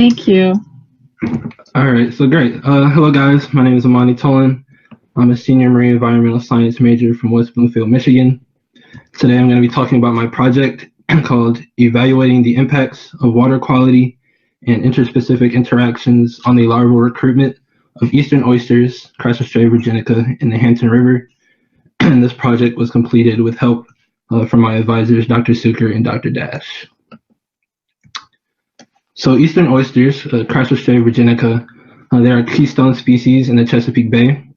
Thank you. All right, so great. Hello, guys. My name is Amani Tolin. I'm a senior marine environmental science major from West Bloomfield, Michigan. Today, I'm going to be talking about my project called Evaluating the Impacts of Water Quality and Interspecific Interactions on the Larval Recruitment of Eastern Oysters, Crassostrea virginica, in the Hampton River. And this project was completed with help from my advisors, Dr. Suker and Dr. Dash. So Eastern oysters, Crassostrea virginica, they are keystone species in the Chesapeake Bay.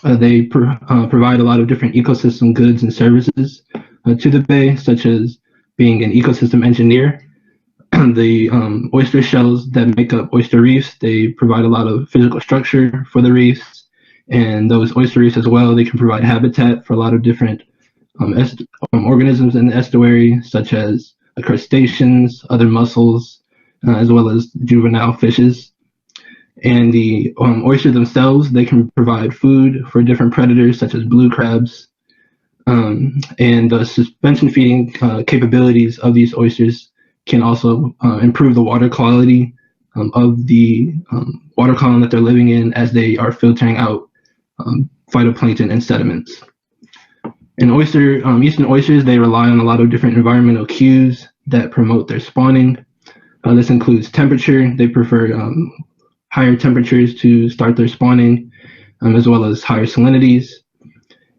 They provide a lot of different ecosystem goods and services to the bay, such as being an ecosystem engineer. The oyster shells that make up oyster reefs, they provide a lot of physical structure for the reefs. And those oyster reefs as well, they can provide habitat for a lot of different organisms in the estuary, such as crustaceans, other mussels, as well as juvenile fishes. And the oysters themselves, they can provide food for different predators such as blue crabs. And the suspension feeding capabilities of these oysters can also improve the water quality of the water column that they're living in as they are filtering out phytoplankton and sediments. And Eastern oysters, they rely on a lot of different environmental cues that promote their spawning. This includes temperature. They prefer higher temperatures to start their spawning, as well as higher salinities,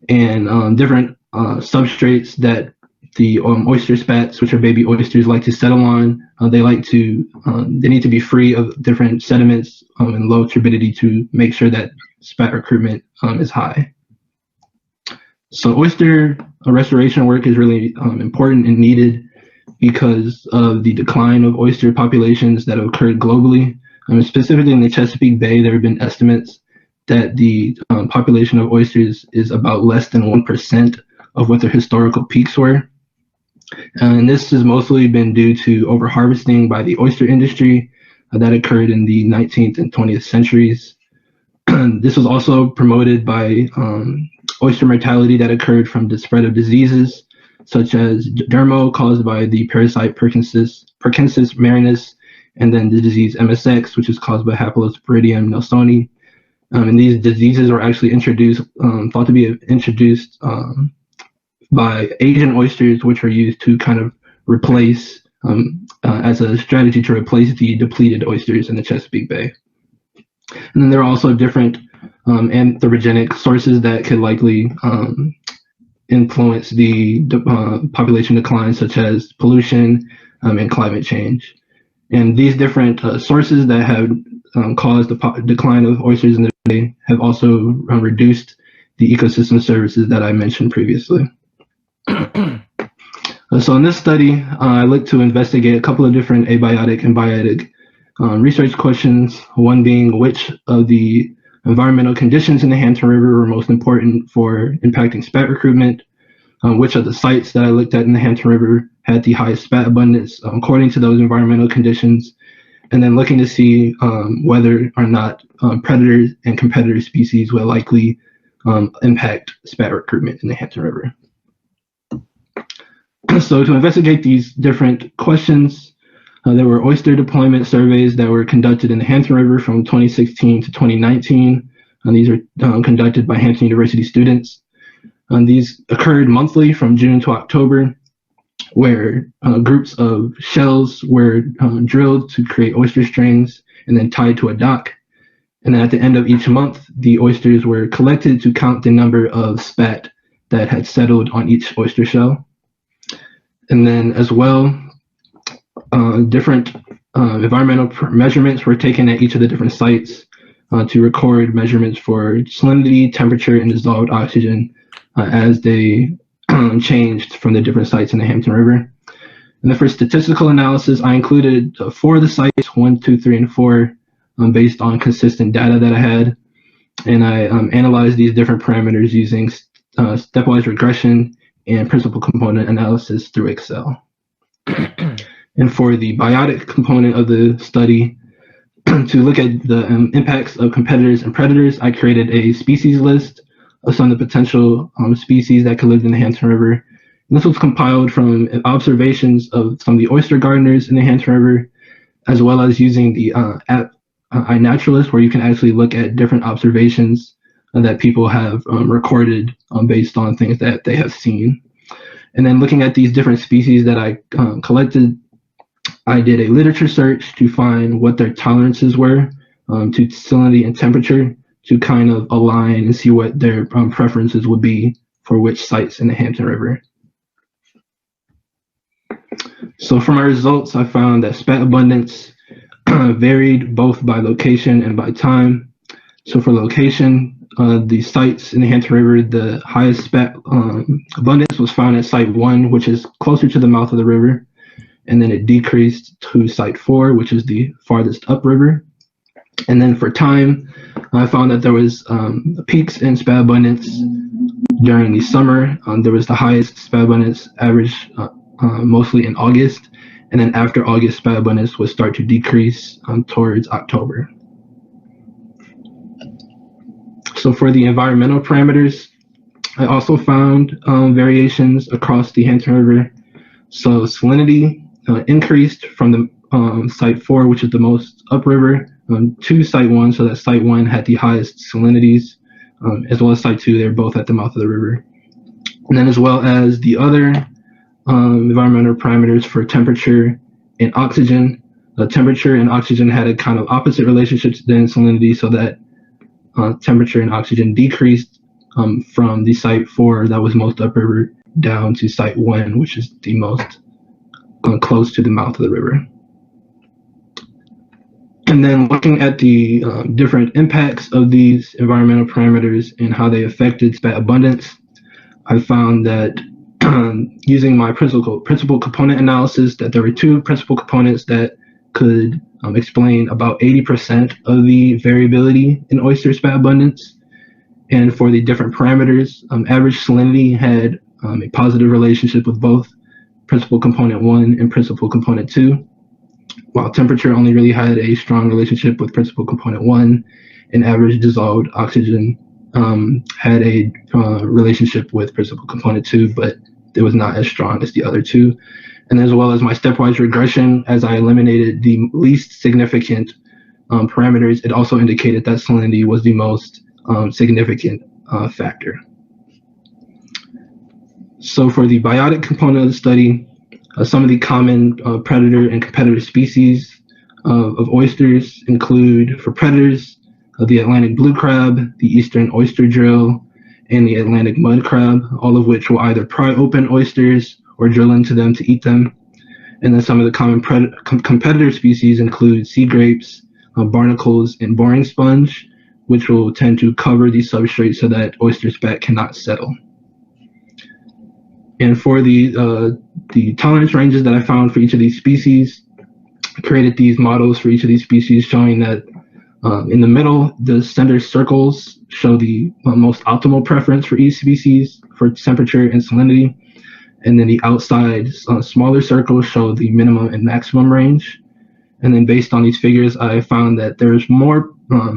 and different substrates that the oyster spats, which are baby oysters, like to settle on. They need to be free of different sediments and low turbidity to make sure that spat recruitment is high. So oyster restoration work is really important and needed because of the decline of oyster populations that have occurred globally. Specifically in the Chesapeake Bay, there have been estimates that the population of oysters is about less than 1% of what their historical peaks were. And this has mostly been due to overharvesting by the oyster industry that occurred in the 19th and 20th centuries. This was also promoted by oyster mortality that occurred from the spread of diseases such as dermo, caused by the parasite Perkinsis marinus, and then the disease MSX, which is caused by Haplosporidium nelsoni. And these diseases were actually thought to be introduced by Asian oysters, which are used to kind of replace, as a strategy to replace the depleted oysters in the Chesapeake Bay. And then there are also different anthropogenic sources that could likely influence the population decline, such as pollution and climate change. And these different sources that have caused the decline of oysters in the bay have also reduced the ecosystem services that I mentioned previously. So in this study, I looked to investigate a couple of different abiotic and biotic research questions, one being which of the environmental conditions in the Hampton River were most important for impacting spat recruitment, which of the sites that I looked at in the Hampton River had the highest spat abundance according to those environmental conditions, and then looking to see whether or not predators and competitor species will likely impact spat recruitment in the Hampton River. So to investigate these different questions, there were oyster deployment surveys that were conducted in the Hampton River from 2016 to 2019. And these are conducted by Hampton University students. These occurred monthly from June to October, where groups of shells were drilled to create oyster strings and then tied to a dock. And then at the end of each month, the oysters were collected to count the number of spat that had settled on each oyster shell. And then as well, different environmental measurements were taken at each of the different sites to record measurements for salinity, temperature, and dissolved oxygen as they changed from the different sites in the Hampton River. And then for statistical analysis, I included 4 of the sites, 1, 2, 3, and 4, based on consistent data that I had. And I analyzed these different parameters using stepwise regression and principal component analysis through Excel. And for the biotic component of the study, to look at the impacts of competitors and predators, I created a species list of some of the potential species that could live in the Hampton River. And this was compiled from observations of some of the oyster gardeners in the Hampton River, as well as using the app iNaturalist, where you can actually look at different observations that people have recorded based on things that they have seen. And then looking at these different species that I collected, I did a literature search to find what their tolerances were to salinity and temperature, to kind of align and see what their preferences would be for which sites in the Hampton River. So for my results, I found that spat abundance varied both by location and by time. So for location, the sites in the Hampton River, the highest spat abundance was found at site 1, which is closer to the mouth of the river, and then it decreased to site 4, which is the farthest upriver. And then for time, I found that there was peaks in spat abundance during the summer. There was the highest spat abundance average mostly in August, and then after August, spat abundance would start to decrease towards October. So for the environmental parameters, I also found variations across the Hampton River. So salinity increased from the site 4, which is the most upriver, to site 1. So that site 1 had the highest salinities, as well as site 2. They're both at the mouth of the river. And then as well as the other environmental parameters for temperature and oxygen. Temperature and oxygen had a kind of opposite relationship than salinity, so that temperature and oxygen decreased from the site 4 that was most upriver down to site 1, which is the most close to the mouth of the river. And then looking at the different impacts of these environmental parameters and how they affected spat abundance, I found that using my principal component analysis, that there were 2 principal components that could explain about 80% of the variability in oyster spat abundance. And for the different parameters, average salinity had a positive relationship with both principal component 1 and principal component 2, while temperature only really had a strong relationship with principal component 1, and average dissolved oxygen had a relationship with principal component 2, but it was not as strong as the other 2. And as well as my stepwise regression, as I eliminated the least significant parameters, it also indicated that salinity was the most significant factor. So for the biotic component of the study, some of the common predator and competitor species of oysters include, for predators, the Atlantic blue crab, the eastern oyster drill, and the Atlantic mud crab, all of which will either pry open oysters or drill into them to eat them. And then some of the common competitor species include sea grapes, barnacles, and boring sponge, which will tend to cover the substrate so that oyster spat cannot settle. And for the tolerance ranges that I found for each of these species, I created these models for each of these species showing that in the middle, the center circles show the most optimal preference for each species for temperature and salinity. And then the outside smaller circles show the minimum and maximum range. And then based on these figures, I found that there's more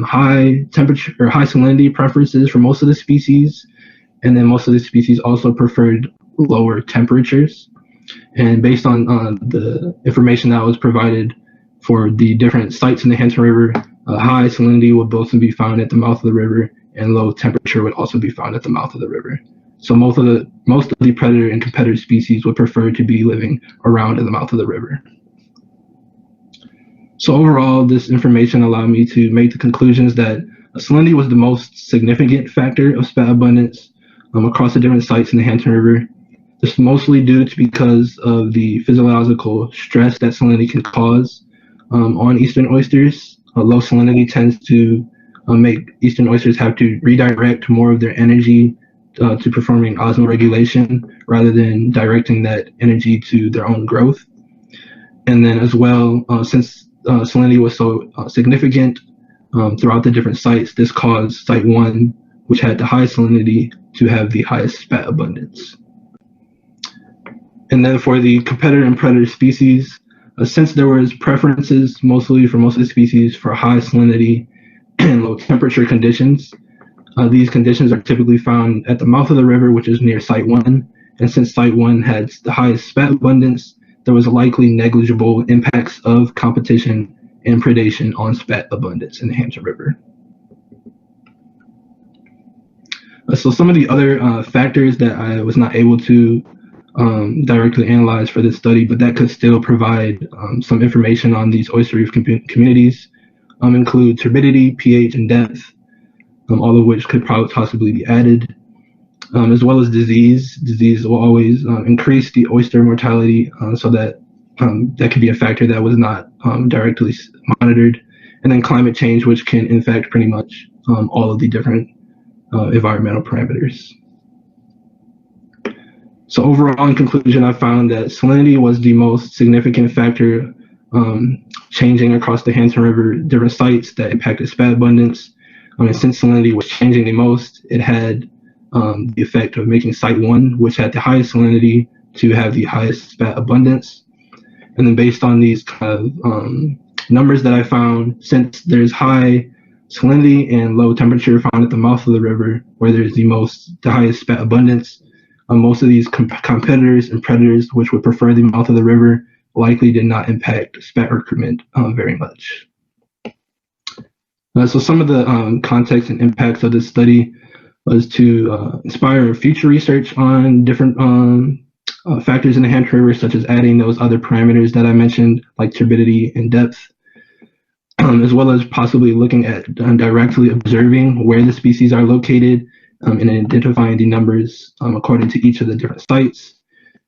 high temperature or high salinity preferences for most of the species. And then most of the species also preferred lower temperatures. And based on the information that was provided for the different sites in the Hampton River, high salinity would both be found at the mouth of the river, and low temperature would also be found at the mouth of the river. So most of the predator and competitor species would prefer to be living around in the mouth of the river. So overall, this information allowed me to make the conclusions that salinity was the most significant factor of spat abundance across the different sites in the Hampton River. This is mostly due to because of the physiological stress that salinity can cause on eastern oysters. Low salinity tends to make eastern oysters have to redirect more of their energy to performing osmoregulation rather than directing that energy to their own growth. And then as well, since salinity was so significant throughout the different sites, this caused site 1, which had the highest salinity, to have the highest spat abundance. And then for the competitor and predator species, since there was preferences mostly for most of the species for high salinity and low temperature conditions, these conditions are typically found at the mouth of the river, which is near site 1. And since site 1 had the highest spat abundance, there was likely negligible impacts of competition and predation on spat abundance in the Hampton River. So some of the other factors that I was not able to directly analyze for this study, but that could still provide some information on these oyster reef communities, include turbidity, pH, and depth, all of which could possibly be added, as well as disease. Disease will always increase the oyster mortality, so that that could be a factor that was not directly monitored. And then climate change, which can infect pretty much all of the different environmental parameters. So overall, in conclusion, I found that salinity was the most significant factor changing across the Hampton River, different sites that impacted spat abundance. And since salinity was changing the most, it had the effect of making site 1, which had the highest salinity, to have the highest spat abundance. And then based on these kind of numbers that I found, since there's high salinity and low temperature found at the mouth of the river, where there's the highest spat abundance, most of these competitors and predators, which would prefer the mouth of the river, likely did not impact spat recruitment very much. So some of the context and impacts of this study was to inspire future research on different factors in the Hampton River, such as adding those other parameters that I mentioned, like turbidity and depth, as well as possibly looking at directly observing where the species are located and identifying the numbers according to each of the different sites,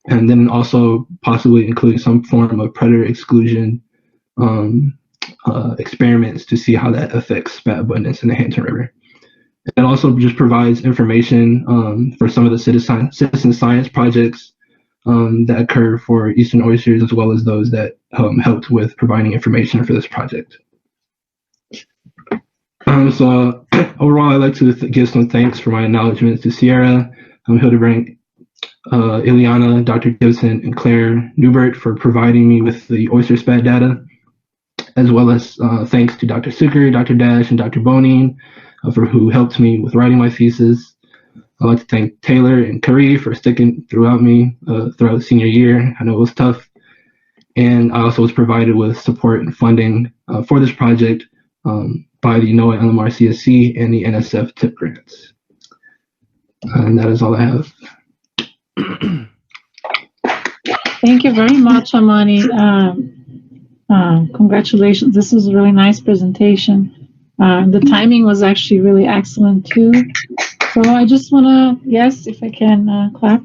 and then also possibly including some form of predator exclusion experiments to see how that affects spat abundance in the Hampton River. It also just provides information for some of the citizen science projects that occur for Eastern oysters, as well as those that helped with providing information for this project. So overall, I'd like to give some thanks for my acknowledgments to Sierra, Hildebrand, Ileana, Dr. Gibson, and Claire Newbert for providing me with the oyster spat data, as well as thanks to Dr. Sucker, Dr. Dash, and Dr. Bonin who helped me with writing my thesis. I'd like to thank Taylor and Kari for sticking throughout the senior year. I know it was tough. And I also was provided with support and funding for this project by the NOAA LMR CSC and the NSF TIP grants. And that is all I have. Thank you very much, Amani. Congratulations. This was a really nice presentation. The timing was actually really excellent too. So I just want to, yes, if I can clap.